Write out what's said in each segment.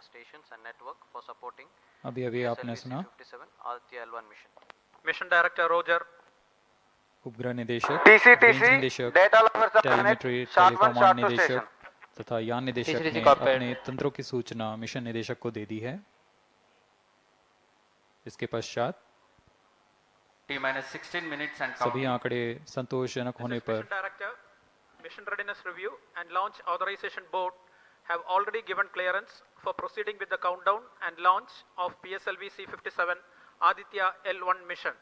stations and network for supporting अभी आपने सुना SLV-C57 Aditya L1 mission. Mission Director Roger. उपग्रह निदेशक, TCTC, रेंज निदेशक, data lovers of telemetry connect, short one, टेलीकमांड short two निदेशक station. तथा यान निदेशक TCTC ने cockpit. अपने तंत्रों की सूचना मिशन निदेशक को दे दी है। इसके पश्चात T-16 minutes and सभी counting. आंकड़े संतोषजनक होने पर Mission Director, Mission Readiness Review and Launch Authorization Board have already given clearance for proceeding with the countdown and launch of PSLV-C57 Aditya L1 mission.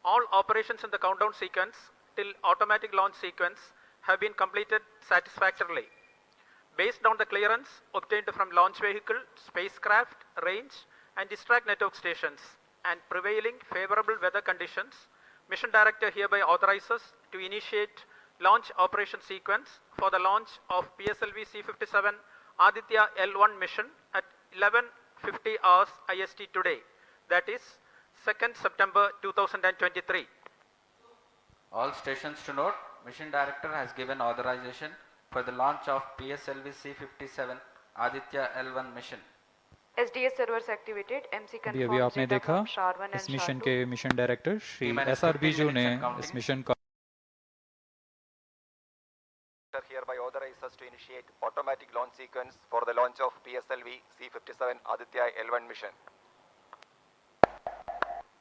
All operations in the countdown sequence till automatic launch sequence have been completed satisfactorily. Based on the clearance obtained from launch vehicle, spacecraft, range and distract network stations and prevailing favorable weather conditions, Mission Director hereby authorizes to initiate launch operation sequence for the launch of PSLV-C57 Aditya L1 mission at 11:50 hours IST today, that is 2nd September 2023. All stations to note, Mission Director has given authorization for the launch of PSLV-C57 Aditya L1 mission. SDS servers activated. MC अभी confirmed आपने data देखा from SHAR-1 इस and mission SHAR-2. के mission director Shri T-15 SR Biju ने minutes and counting. इस mission का Hereby authorizes to initiate automatic launch sequence for the launch of PSLV C57 Aditya L1 mission.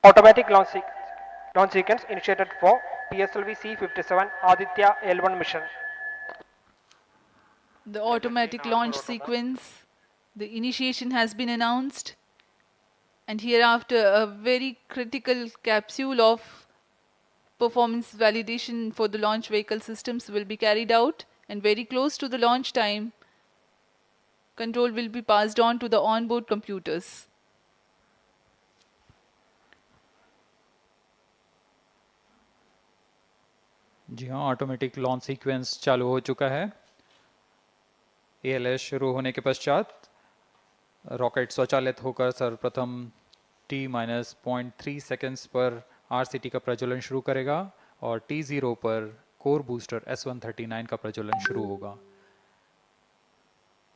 Automatic launch sequence initiated for PSLV C57 Aditya L1 mission. The automatic launch sequence, the initiation has been announced, and hereafter a very critical capsule of performance validation for the launch vehicle systems will be carried out, and very close to the launch time, control will be passed on to the onboard computers. जी हाँ, automatic launch sequence चालू हो चुका है। ALS शुरू होने के पश्चात rocket स्वचालित होकर सर्वप्रथम T-0.3 सेकेंड्स पर RCT का प्रज्वलन शुरू करेगा और T0 पर कोर बूस्टर S139 का प्रज्वलन शुरू होगा।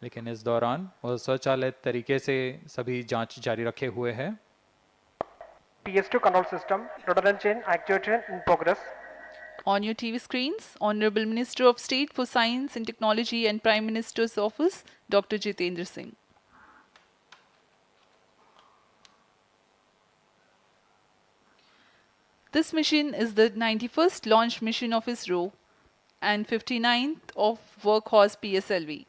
लेकिन इस दौरान वह स्वचालित तरीके से सभी जांच जारी रखे हुए है। PS2 control system, rudder chain actuation in progress. On your TV screens, Honorable Minister of State for Science and Technology and Prime Minister's Office, Dr. Jitendra Singh. This mission is the 91st launch mission of ISRO and 59th of Workhorse PSLV.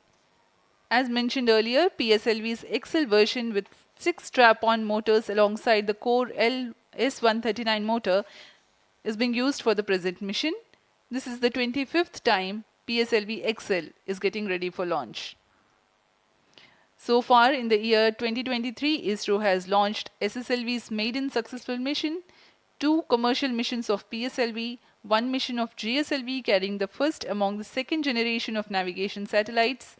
As mentioned earlier, PSLV's XL version with 6 strap-on motors alongside the core S139 motor is being used for the present mission. This is the 25th time PSLV XL is getting ready for launch. So far in the year 2023, ISRO has launched SSLV's maiden successful mission, 2 commercial missions of PSLV, 1 mission of GSLV carrying the first among the second generation of navigation satellites,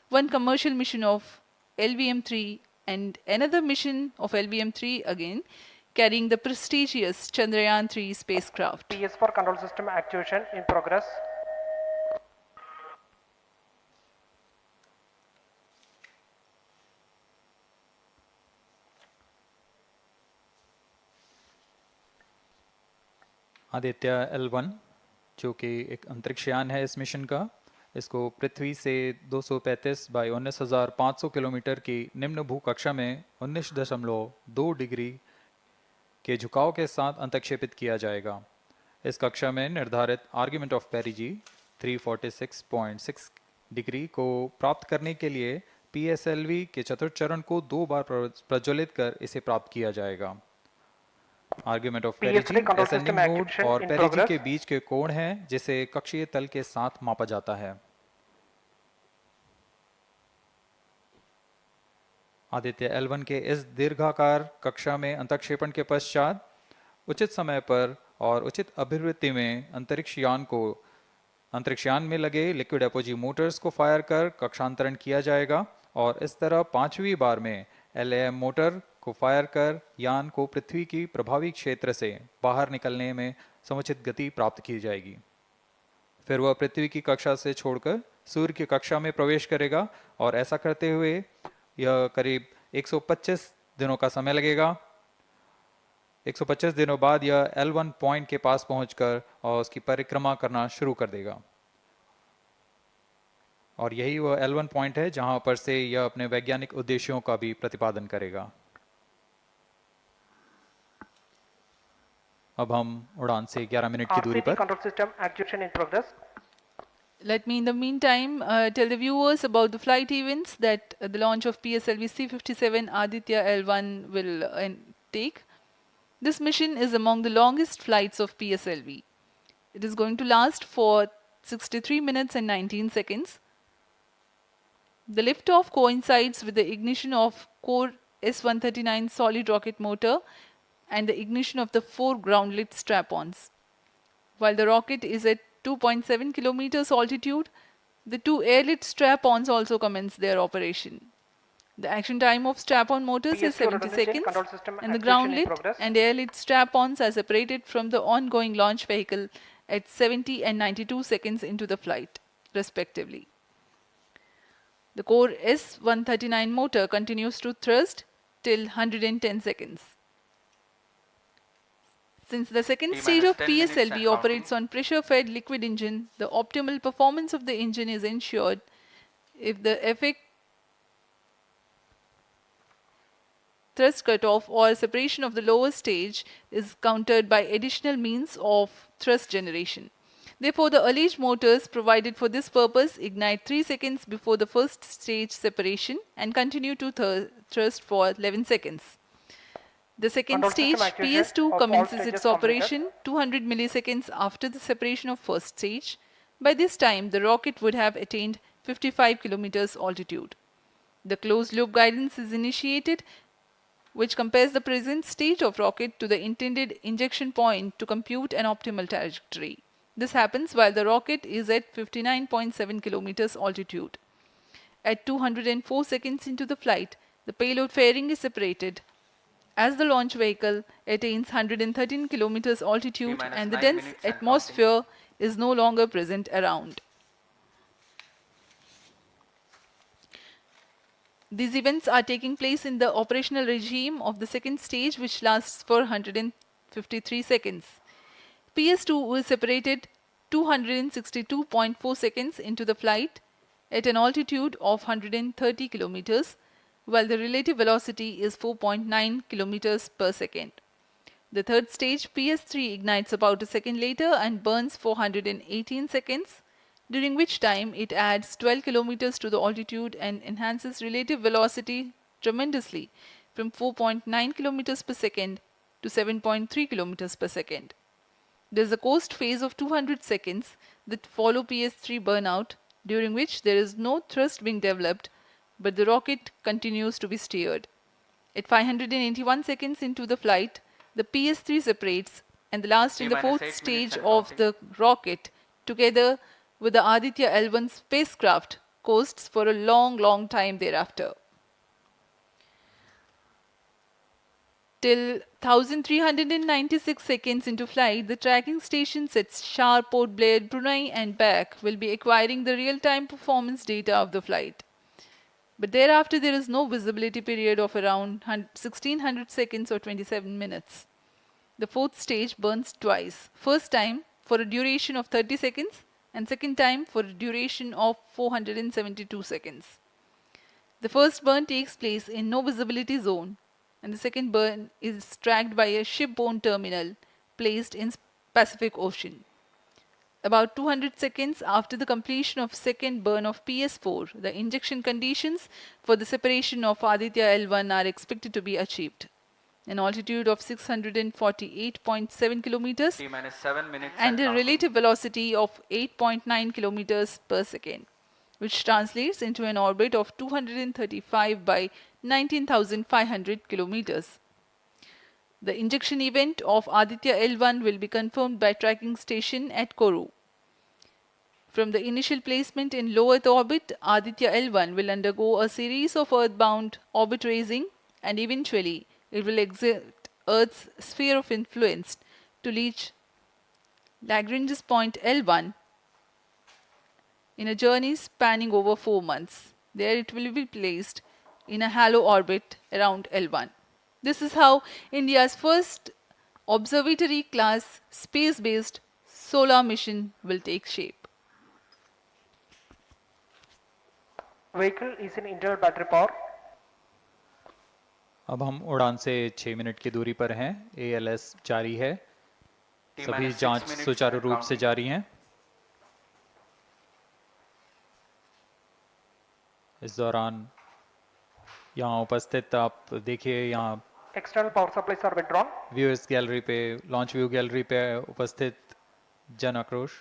1 commercial mission of LVM-3 and another mission of LVM-3 again carrying the prestigious Chandrayaan-3 spacecraft. PS4 control system actuation in progress. Aditya L1 जो कि एक अंतरिक्षयान है इस mission का, इसको पृथ्वी से 235 by 19,500 kilometre की निम्न भूकक्षा में 19.2 डिग्री के झुकाव के साथ अंतक्षेपित किया जाएगा। इस कक्षा में निर्धारित आर्ग्यूमेंट ऑफ पेरिजी 346.6 डिग्री को प्राप्त करने के लिए PSLV के चतुर्थ चरण को 2 बार प्रज्वलित कर इसे प्राप्त किया जाएगा। आर्ग्यूमेंट ऑफ पेरिजी एसेंडिंग मोड और पेरिजी के बीच के कोण है जिसे कक्षीय तल के साथ मापा जाता है। आदित्य L1 के इस दीर्घाकार कक्षा में अंतक्षेपण के पश्चात उचित समय पर और उचित अभिवृत्ति में अंतरिक्षयान में लगे लिक्विड एपोजी मोटर्स को फायर कर कक्षांतरण किया जाएगा और इस तरह 5वीं बार में LAM मोटर को फायर कर यान को पृथ्वी की प्रभावी क्षेत्र से बाहर निकलने में समुचित गति प्राप्त की जाएगी। फिर वह पृथ्वी की कक्षा से छोड़कर सूर्य की कक्षा में प्रवेश करेगा और ऐसा करते हुए यह करीब 125 दिनों का समय लगेगा। 125 दिनों बाद यह L1 पॉइंट के पास पहुंचकर और उसकी परिक्रमा करना शुरू कर देगा। और यही वह L1 पॉइंट है जहां पर से यह अपने वैज्ञानिक उद्देश्यों का भी प्रतिपादन करेगा। अब हम उड़ान से 11 मिनट की दूरी RCT पर। control system actuation in progress. Let me in the meantime tell the viewers about the flight events that the launch of PSLV C-57 Aditya L1 will take. This mission is among the longest flights of PSLV. It is going to last for 63 minutes and 19 seconds. The liftoff coincides with the ignition of core S-139 solid rocket motor and the ignition of the 4 groundlet strap-ons. While the rocket is at 2.7 kilometers altitude, the 2 airlit strap-ons also commence their operation. The action time of strap-on motors is PSQ 70 redundant chain seconds control system and the actuation in groundlet progress. and airlit strap-ons are separated from the ongoing launch vehicle at 70 and 92 seconds into the flight, respectively. The core S-139 motor continues to thrust till 110 seconds. Since the second stage of 10 minutes and PSLV counting. operates on pressure-fed liquid engine, the optimal performance of the engine is ensured if the effect thrust cutoff or separation of the lower stage is countered by additional means of thrust generation. Therefore, the alleged motors provided for this purpose ignite 3 seconds before the first stage separation and continue to thrust for 11 seconds. The second Control stage, system actuation PS2, of all commences stages its completed. operation 200 milliseconds after the separation of first stage. By this time, the rocket would have attained 55 kilometers altitude. The closed-loop guidance is initiated, which compares the present state of rocket to the intended injection point to compute an optimal trajectory. This happens while the rocket is at 59.7 kilometers altitude. At 204 seconds into the flight, the payload fairing is separated as the launch vehicle attains 113 kilometers altitude T-minus and the 9 dense minutes and atmosphere is no longer present around. These events are taking place in the operational regime of the second stage, which lasts for 153 seconds. PS2 is separated 262.4 seconds into the flight at an altitude of 130 kilometers, while the relative velocity is 4.9 kilometers per second. The third stage, PS3, ignites about a second later and burns for 118 seconds, during which time it adds 12 kilometers to the altitude and enhances relative velocity tremendously from 4.9 kilometers per second to 7.3 kilometers per second. There is a coast phase of 200 seconds that follow PS3 burnout, during which there is no thrust being developed, but the rocket continues to be steered. At 581 seconds into the flight, the PS3 separates, and the last and the T-minus 8 fourth minutes stage and of counting. the rocket, together with the Aditya L1 spacecraft, coasts for a long time thereafter. Till 1396 seconds into flight, the tracking stations at Shar, Port Blair, Brunei and back will be acquiring the real-time performance data of the flight. But thereafter there is no visibility period of around 1600 seconds or 27 minutes. The fourth stage burns twice. First time for a duration of 30 seconds and second time for a duration of 472 seconds. The first burn takes place in no visibility zone, and the second burn is tracked by a shipborne terminal placed in Pacific Ocean. About 200 seconds after the completion of second burn of PS4, the injection conditions for the separation of Aditya L1 are expected to be achieved. An altitude of 648.7 kilometers T-minus 7 minutes and a counting. relative velocity of 8.9 kilometers per second, which translates into an orbit of 235 by 19,500 kilometers. The injection event of Aditya L1 will be confirmed by tracking station at Koru. From the initial placement in low Earth orbit, Aditya L1 will undergo a series of earthbound orbit raising, and eventually it will exit Earth's sphere of influence to reach Lagrange's point L1 in a journey spanning over 4 months. There it will be placed in a halo orbit around L1. This is how India's first observatory class space-based solar mission will take shape. Vehicle is in internal battery power. अब हम उड़ान से 6 minute की दूरी पर हैं। ALS जारी है। सभी जांच सुचारू रूप से जारी हैं। इस दौरान यहाँ उपस्थित आप देखिए, यहाँ External power supplies are withdrawn. Viewers gallery पे, लॉन्च व्यू गैलरी पे उपस्थित जन आक्रोश,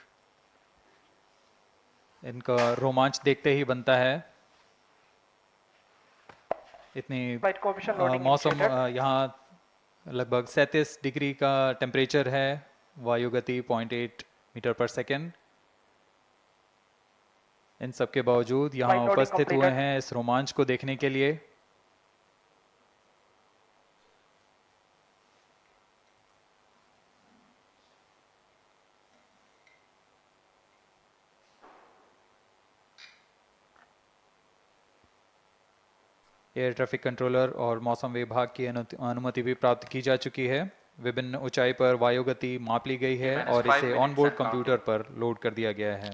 इनका रोमांच देखते ही बनता है। इतनी Flight coefficient loading मौसम initiated. यहाँ लगभग 37 डिग्री का टेम्परेचर है, वायु गति 0.8 मीटर पर सेकेंड। इन सब के बावजूद यहाँ Flight loading उपस्थित हुए completed. हैं इस रोमांच को देखने के लिए। एयर ट्रैफिक कंट्रोलर और मौसम विभाग की अनुमति भी प्राप्त की जा चुकी है। विभिन्न ऊंचाई पर वायु गति माप ली गई है और इसे ऑनबोर्ड कंप्यूटर पर लोड कर दिया गया है।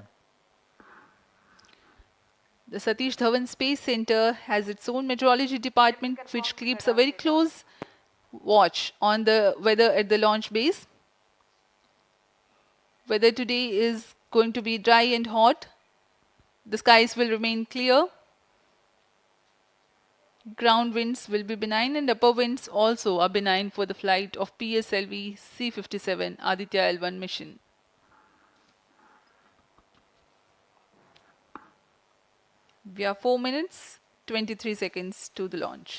The Satish Dhawan Space Center has its own meteorology department which keeps a very close watch on the weather at the launch base. Weather today is going to be dry and hot. The skies will remain clear. Ground winds will be benign and upper winds also are benign for the flight of PSLV C-57 Aditya L1 mission. We are 4 minutes, 23 seconds to the launch.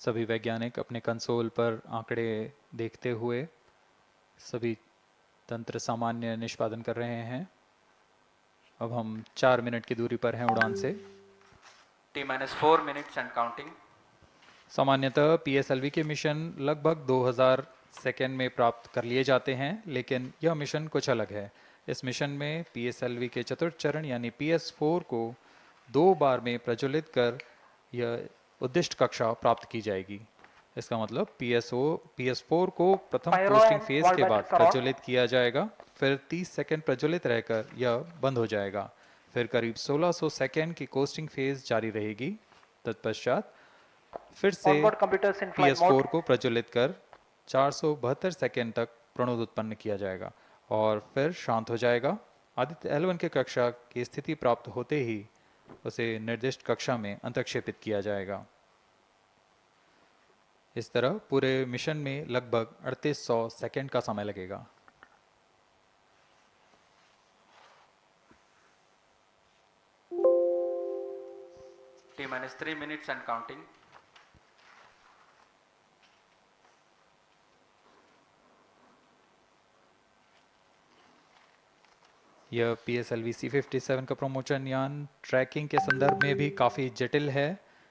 सभी वैज्ञानिक अपने console पर आंकड़े देखते हुए सभी तंत्र सामान्य निष्पादन कर रहे हैं। अब हम 4 मिनट की दूरी पर हैं उड़ान से। T-4 minutes and counting. सामान्यतः PSLV के मिशन लगभग 2000 सेकेंड में प्राप्त कर लिए जाते हैं, लेकिन यह मिशन कुछ अलग है। इस मिशन में PSLV के चतुर्थ चरण यानी PS4 को 2 बार में प्रज्वलित कर यह उद्दिष्ट कक्षा प्राप्त की जाएगी। इसका मतलब PS4 को प्रथम कोस्टिंग फेज के बाद प्रज्वलित किया जाएगा, फिर 30 सेकेंड प्रज्वलित रहकर यह बंद हो जाएगा, फिर करीब 1600 सेकेंड की कोस्टिंग फेज जारी रहेगी। तत्पश्चात फिर से PS4 को प्रज्वलित कर 472 सेकेंड तक प्रणोद उत्पन्न किया जाएगा और फिर शांत हो जाएगा। आदित्य L1 के कक्षा की स्थिति प्राप्त होते ही उसे निर्दिष्ट कक्षा में अंतक्षेपित किया जाएगा। इस तरह पूरे मिशन में लगभग 3800 सेकेंड का समय लगेगा। T-3 minutes and counting. यह PSLV C-57 का प्रमोशन यान ट्रैकिंग के संदर्भ में भी काफ़ी जटिल है।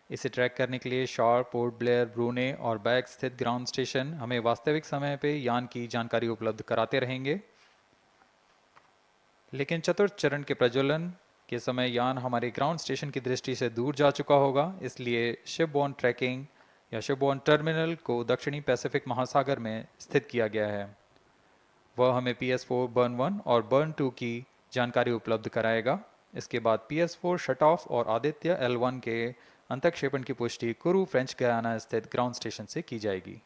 इसे ट्रैक करने के लिए शॉर, पोर्ट ब्लेयर, ब्रूने और बैग स्थित ग्राउंड स्टेशन हमें वास्तविक समय पे यान की जानकारी उपलब्ध कराते रहेंगे। लेकिन चतुर्थ चरण के प्रज्वलन के समय यान हमारे ग्राउंड स्टेशन की दृष्टि से दूर जा चुका होगा, इसलिए शिपबोर्न ट्रैकिंग या शिपबोर्न टर्मिनल को दक्षिणी पैसिफिक महासागर में स्थित किया गया है। वह हमें PS4 बर्न 1 और बर्न 2 की जानकारी उपलब्ध कराएगा। इसके बाद PS4 शट ऑफ और आदित्य L1 के अंतक्षेपण की पुष्टि कुरु फ्रेंच गयाना स्थित ग्राउंड स्टेशन से की जाएगी।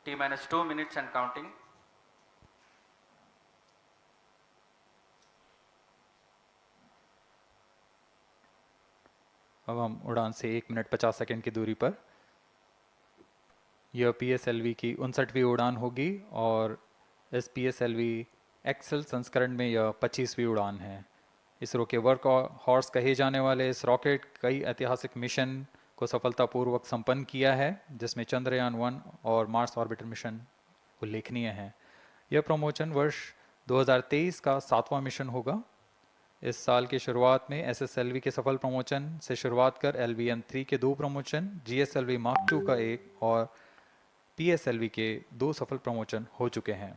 T-2 minutes and counting. अब हम उड़ान से 1 मिनट 50 सेकेंड की दूरी पर। यह PSLV की 59वीं उड़ान होगी और इस PSLV एक्सेल संस्करण में यह 25वीं उड़ान है। इसरो के वर्क हॉर्स कहे जाने वाले इस रॉकेट कई ऐतिहासिक मिशन को सफलतापूर्वक संपन्न किया है, जिसमें चंद्रयान 1 और मार्स ऑर्बिटर मिशन उल्लेखनीय हैं। यह प्रमोशन वर्ष 2023 का 7वां मिशन होगा। इस साल की शुरुआत में SSLV के सफल प्रमोशन से शुरुआत कर LVM3 के 2 प्रमोशन, GSLV Mark II का 1 और PSLV के 2 सफल प्रमोशन हो चुके हैं।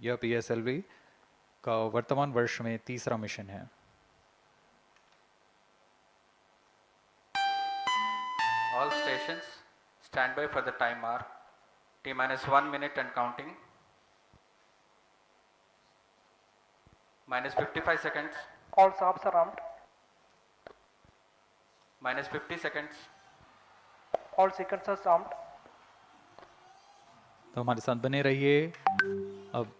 यह PSLV का वर्तमान वर्ष में तीसरा मिशन है। All stations stand by for the time mark. T-minus 1 minute and counting. Minus 55 seconds. All SOURAVs are armed. Minus 50 seconds. All sequencers armed. तो हमारे साथ बने रहिए। अब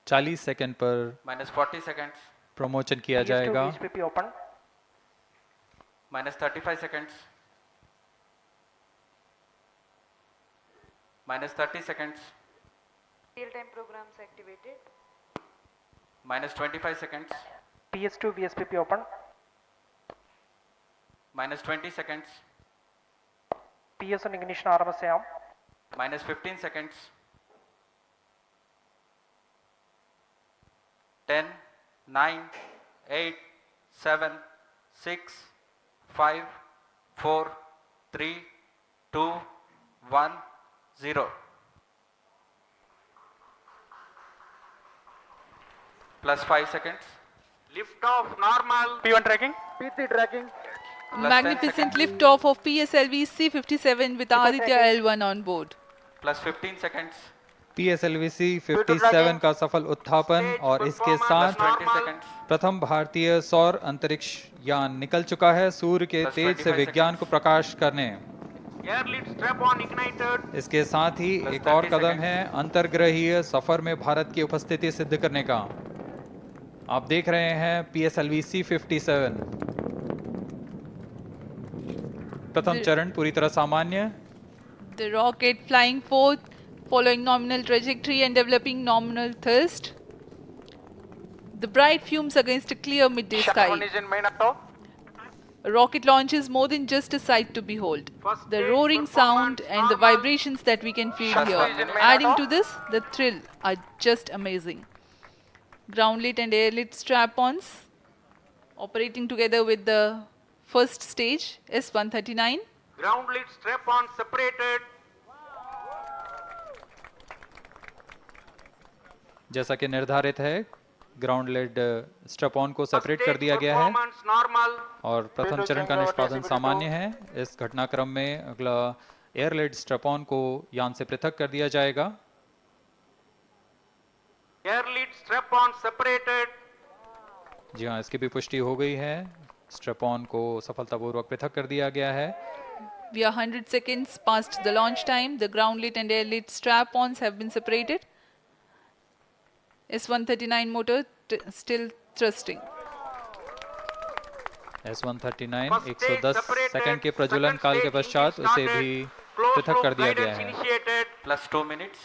40 सेकंड पर Minus 40 seconds. प्रमोशन किया PS2 जाएगा। VSPP open. Minus 35 seconds. Minus 30 seconds. Real-time programs activated. Minus 25 seconds. PS2 VSPP open. Minus 20 seconds. PS1 ignition RMS arm. Minus 15 seconds. 10, 9, 8, 7, 6, 5, 4, 3, 2, 1, 0. Plus 5 seconds. Lift off normal. P1 tracking. P3 tracking. Plus 10 Magnificent seconds. liftoff of PSLV C57 with Aditya L1 on board. Plus 15 seconds. PSLV C57 का सफल उत्थापन और इसके साथ 20 seconds. प्रथम भारतीय सौर अंतरिक्ष यान निकल चुका है सूर्य के Plus तेज से 25 विज्ञान को प्रकाश करने। Air lead strap on ignited. इसके साथ ही Plus एक और 30 कदम seconds. है अंतर्ग्रहीय सफर में भारत की उपस्थिति सिद्ध करने का। आप देख रहे हैं PSLV C57 प्रथम चरण पूरी तरह सामान्य। The rocket flying forth, following nominal trajectory and developing nominal thrust. The bright fumes against a clear midday sky. One is in main auto. A rocket launch is more than just a sight to behold. First The stage roaring sound performance and the normal. vibrations that we can feel First here. stage in main Adding auto. to this, the thrill are just amazing. Ground lit and air lit strap-ons operating together with the first stage S139. Ground lead strap on separated. जैसा कि निर्धारित है ground lead strap on को separate कर Stage दिया गया है performance normal. और प्रथम चरण का निष्पादन सामान्य है। इस घटनाक्रम में अगला एयर लेड स्ट्रैप ऑन को यान से पृथक कर दिया जाएगा। Air lead strap on separated. जी हाँ, इसकी भी पुष्टि हो गई है। स्ट्रैप ऑन को सफलतापूर्वक पृथक कर दिया गया है। We are 100 seconds past the launch time. The ground lit and air lit strap-ons have been separated. S139 motor still thrusting. S139 First stage 110 separated. Second के प्रज्वलन Second काल के stage पश्चात engine उसे started. भी Closed पृथक loop कर दिया गया guidance है। initiated. Plus 2 minutes.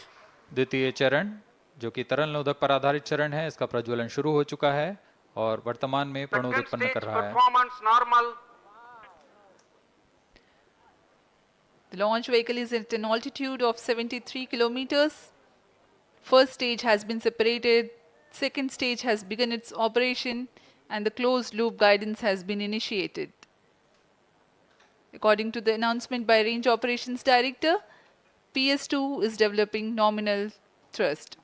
द्वितीय चरण जो कि तरल नोदक पर आधारित चरण है, इसका प्रज्वलन शुरू हो चुका है और वर्तमान में प्रणोद Second उत्पन्न stage कर रहा है। performance normal. The launch vehicle is at an altitude of 73 kilometers. First stage has been separated. Second stage has begun its operation and the closed loop guidance has been initiated. According to the announcement by Range Operations Director, PS2 is developing nominal thrust.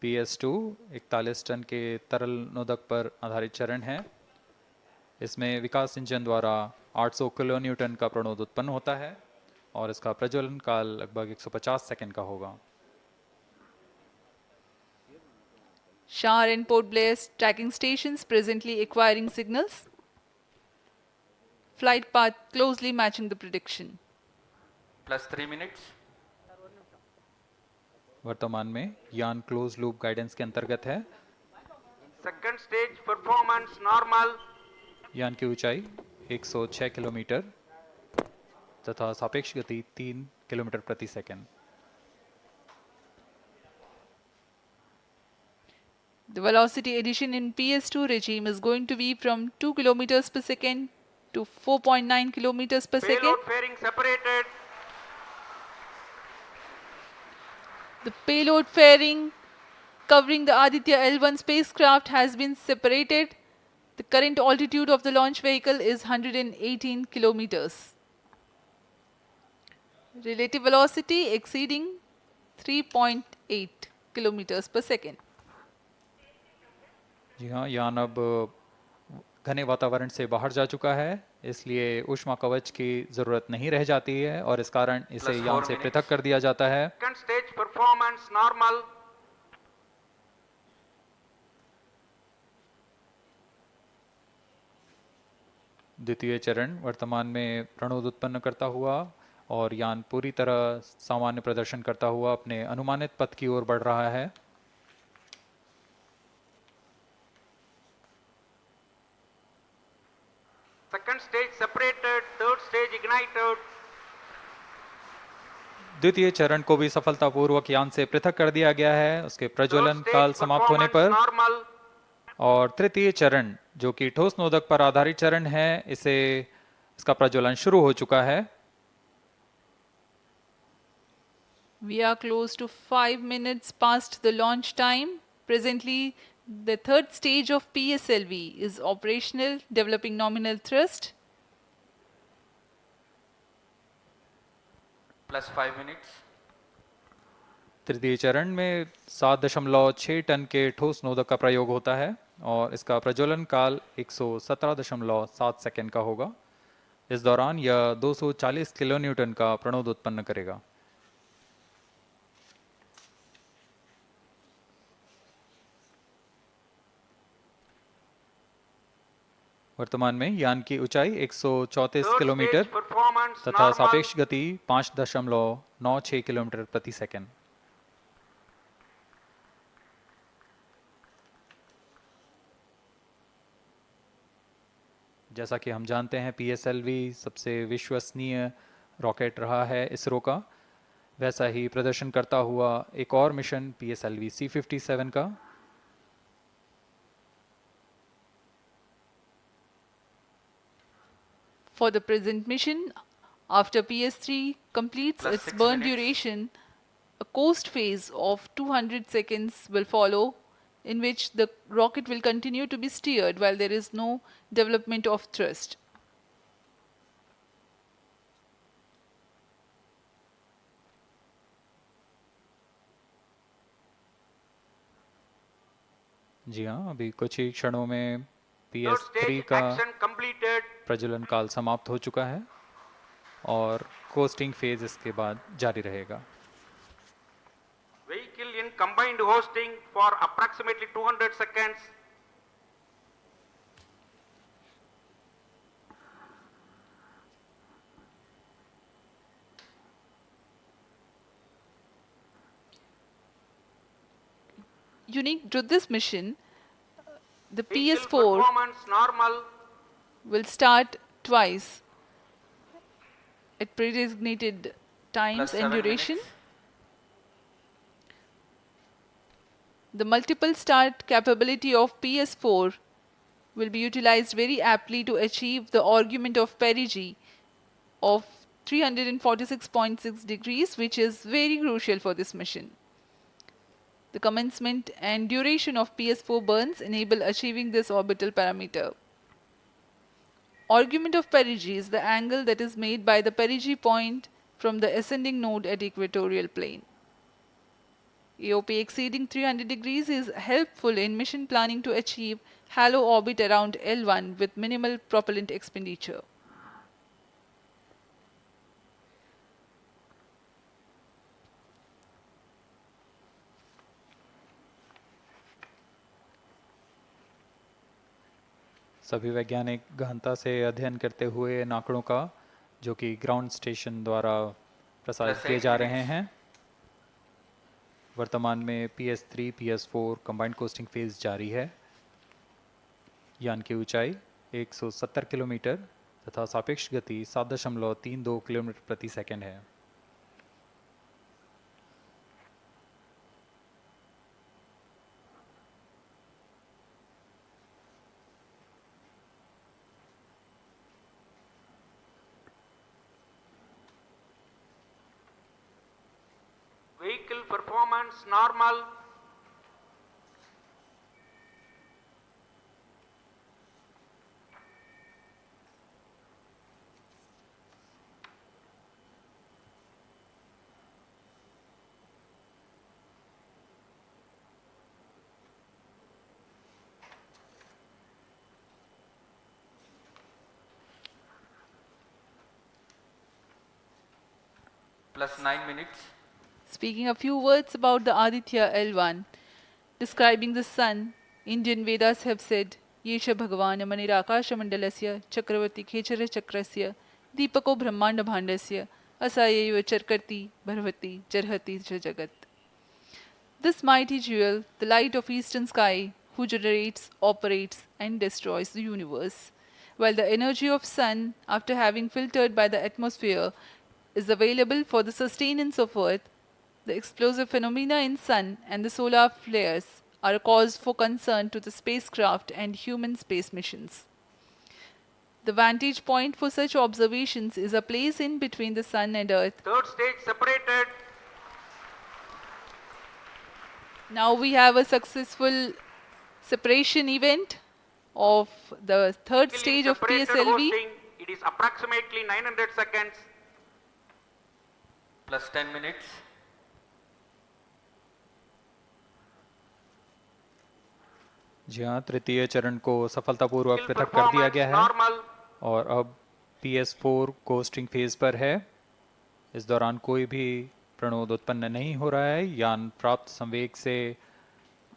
PS2 41 ton के तरल नोदक पर आधारित चरण है। इसमें विकास engine द्वारा 800 kilo Newton का प्रणोद उत्पन्न होता है और इसका प्रज्वलन काल लगभग 150 सेकंड का होगा। Shar and Port Blair tracking stations presently acquiring signals. Flight path closely matching the prediction. Plus 3 minutes. वर्तमान में यान क्लोज लूप गाइडेंस के अंतर्गत है। Second stage performance normal. यान की ऊंचाई 106 किलोमीटर तथा सापेक्ष गति 3 किलोमीटर प्रति second. The velocity addition in PS2 regime is going to be from 2 kilometers per second to 4.9 kilometers per second. Payload fairing separated. The payload fairing covering the Aditya L1 spacecraft has been separated. The current altitude of the launch vehicle is 118 kilometers. Relative velocity exceeding 3.8 kilometers per second. जी हाँ, यान अब घने वातावरण से बाहर जा चुका है, इसलिए ऊष्मा कवच की ज़रूरत नहीं रह जाती है और इस कारण इसे Plus यान 4 से minutes. पृथक कर दिया जाता है. Second stage performance normal. द्वितीय चरण वर्तमान में प्रणोद उत्पन्न करता हुआ और यान पूरी तरह सामान्य प्रदर्शन करता हुआ अपने अनुमानित पथ की ओर बढ़ रहा है. Second stage separated, third stage ignited. द्वितीय चरण को भी सफलतापूर्वक यान से पृथक कर दिया गया है उसके प्रज्वलन Third stage काल समाप्त होने पर. performance normal. और तृतीय चरण जो कि ठोस नोदक पर आधारित चरण है, इसका प्रज्वलन शुरू हो चुका है. We are close to 5 minutes past the launch time. Presently, the third stage of PSLV is operational, developing nominal thrust. Plus 5 minutes. तृतीय चरण में 7.6 टन के ठोस नोदक का प्रयोग होता है और इसका प्रज्वलन काल 117.7 सेकंड का होगा. इस दौरान यह 240 किलो न्यूटन का प्रणोद उत्पन्न करेगा. वर्तमान में यान की ऊंचाई 134 Third किलोमीटर stage performance तथा normal. सापेक्ष गति 5.96 किलोमीटर प्रति सेकंड. जैसा कि हम जानते हैं पीएसएलवी सबसे विश्वसनीय रॉकेट रहा है इसरो का, वैसा ही प्रदर्शन करता हुआ एक और मिशन पीएसएलवी C57 का. For the present mission, after PS3 completes Plus its 6 burn minutes. duration, a coast phase of 200 seconds will follow, in which the rocket will continue to be steered while there is no development of thrust. जी हाँ, अभी कुछ ही क्षणों में Third PS3 stage का action completed. प्रज्वलन काल समाप्त हो चुका है और कोस्टिंग फेज इसके बाद जारी रहेगा. Vehicle in combined hosting for approximately 200 seconds. Unique to this mission, the Vehicle PS4 performance normal. will start twice at pre-designated times Plus and 7 duration. minutes. The multiple start capability of PS4 will be utilized very aptly to achieve the argument of perigee of 346.6 degrees, which is very crucial for this mission. The commencement and duration of PS4 burns enable achieving this orbital parameter. Argument of perigee is the angle that is made by the perigee point from the ascending node at equatorial plane. AOP exceeding 300 degrees is helpful in mission planning to achieve halo orbit around L1 with minimal propellant expenditure. सभी वैज्ञानिक गहनता से अध्ययन करते हुए इन आंकड़ों का, जो कि ग्राउंड स्टेशन द्वारा प्रसारित Plus किए 8 जा minutes. रहे हैं. वर्तमान में PS3 PS4 combined costing phase जारी है. यान की ऊंचाई 170 किलोमीटर तथा सापेक्ष गति 7.32 किलोमीटर प्रति सेकंड है. Vehicle performance normal. plus 9 minutes. Speaking a few words about the Aditya L1, describing the sun, Indian Vedas have said, Yesha Bhagavan Manirakasha Mandalasya Chakravati Khechara Chakrasya Deepako Brahmanda Bhandasya Asayeva Charkarti Bharvati Jarhati Jagat. This mighty jewel, the light of eastern sky, who generates, operates and destroys the universe, while the energy of sun, after having filtered by the atmosphere, is available for the sustenance of earth, the explosive phenomena in sun and the solar flares are a cause for concern to the spacecraft and human space missions. The vantage point for such observations is a place in between the sun and earth. Third stage separated. Now we have a successful separation event of the third stage of Separated PSLV. hosting. It is approximately 900 seconds. Plus 10 minutes. जी हाँ, तृतीय चरण को सफलतापूर्वक Skill पृथक कर दिया performance गया है normal. और अब PS4 कोस्टिंग फेज पर है। इस दौरान कोई भी प्रणोद उत्पन्न नहीं हो रहा है। यान प्राप्त संवेग से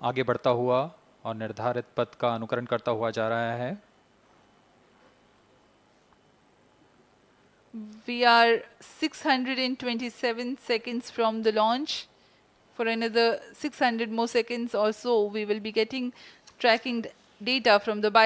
आगे बढ़ता हुआ और निर्धारित पथ का अनुकरण करता हुआ जा रहा है। We are 627 seconds from the launch. For another 600 more seconds or so, we will be getting tracking data from the